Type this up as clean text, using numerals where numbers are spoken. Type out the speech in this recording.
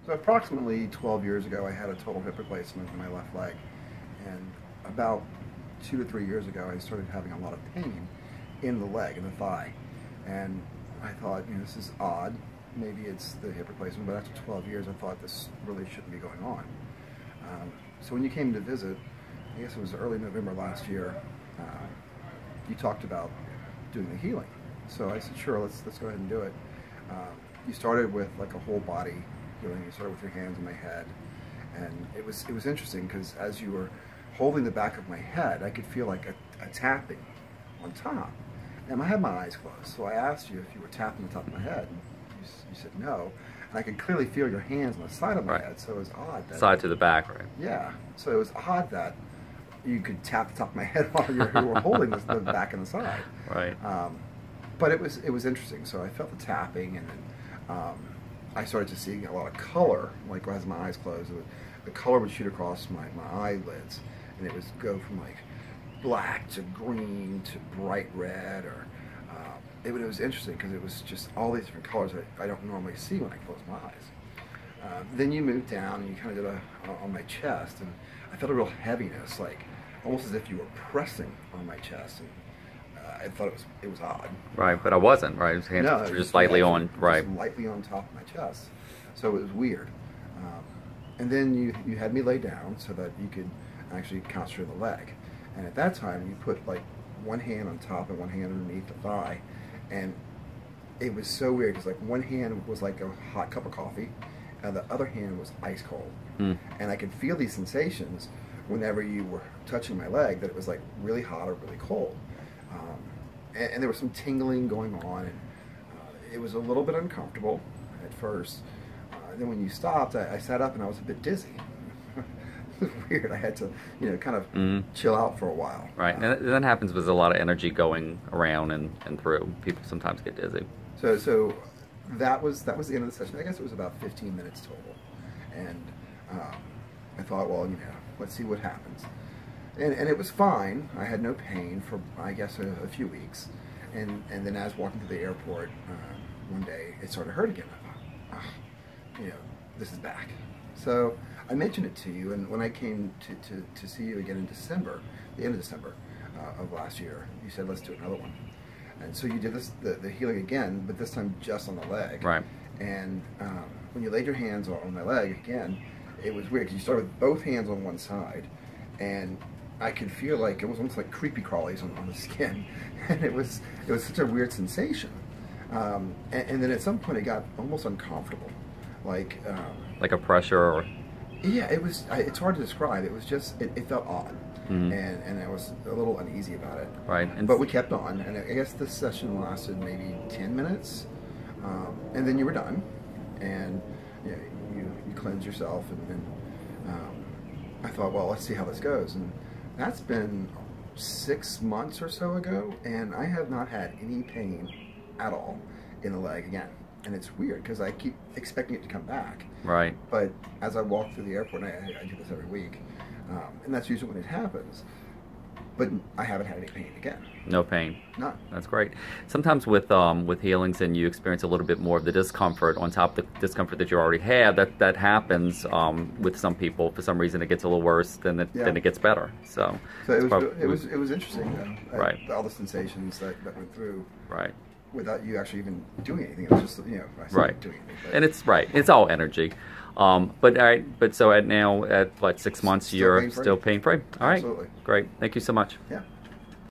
So approximately 12 years ago, I had a total hip replacement in my left leg, and about 2 to 3 years ago, I started having a lot of pain in the leg, in the thigh, and I thought, this is odd. Maybe it's the hip replacement, but after 12 years, I thought this really shouldn't be going on. So when you came to visit, I guess it was early November last year, you talked about doing the healing. So I said, sure, let's go ahead and do it. You started with like a whole body healing. You started with your hands on my head, and it was interesting because as you were holding the back of my head, I could feel like a tapping on top. And I had my eyes closed, so I asked you if you were tapping the top of my head, and you said no. And I could clearly feel your hands on the side of my head, so it was odd. Side to the back, right? Yeah, so it was odd that you could tap the top of my head while you were holding the back and the side. Right. But it was interesting. So I felt the tapping, and then I started to see a lot of color. Like as my eyes closed, the color would shoot across my eyelids, and it would go from like black to green to bright red, or it was interesting because it was just all these different colors that I don't normally see when I close my eyes. Then you moved down and you kind of did on my chest, and I felt a real heaviness, like almost as if you were pressing on my chest, and I thought it was odd. Right, but I wasn't, right? His hands were just lightly on, right? Just lightly on top of my chest, so it was weird. And then you had me lay down so that you could actually concentrate the leg, and at that time you put like one hand on top and one hand underneath the thigh, and it was so weird because like one hand was like a hot cup of coffee, and the other hand was ice cold. And I could feel these sensations whenever you were touching my leg, that it was like really hot or really cold. And there was some tingling going on, and it was a little bit uncomfortable at first. Then when you stopped, I sat up and I was a bit dizzy. It was weird. I had to, kind of chill out for a while. Right, and that happens with a lot of energy going around and through. People sometimes get dizzy. So that was the end of the session. I guess it was about 15 minutes total, and I thought, well, let's see what happens. And it was fine. I had no pain for, I guess, a few weeks. And then as walking through the airport one day, it started to hurt again. I thought, this is back. So I mentioned it to you, and when I came to see you again in December, the end of December of last year, you said, let's do another one. And so you did the healing again, but this time just on the leg. Right. And when you laid your hands on my leg again, it was weird because you started with both hands on one side, and I could feel like it was almost like creepy crawlies on the skin, and it was such a weird sensation. And then at some point it got almost uncomfortable, like a pressure, or yeah, it was. It's hard to describe. It was just it felt odd, and I was a little uneasy about it. Right. But we kept on, and I guess this session lasted maybe 10 minutes, and then you were done, and you cleansed yourself, and I thought, well, let's see how this goes, and that's been 6 months or so ago, and I have not had any pain at all in the leg again. And it's weird because I keep expecting it to come back. Right. But as I walk through the airport, and I do this every week, and that's usually when it happens. But I haven't had any pain again. No pain. None. That's great. Sometimes with healings, and you experience a little bit more of the discomfort on top of the discomfort that you already had. That happens with some people. For some reason, it gets a little worse, then it gets better. So it was interesting though. Right. All the sensations that went through. Right. Without you actually even doing anything, it was just I started doing anything. And it's all energy. But so now at what, 6 months, you're still pain free. All right. Absolutely. Great. Thank you so much. Yeah.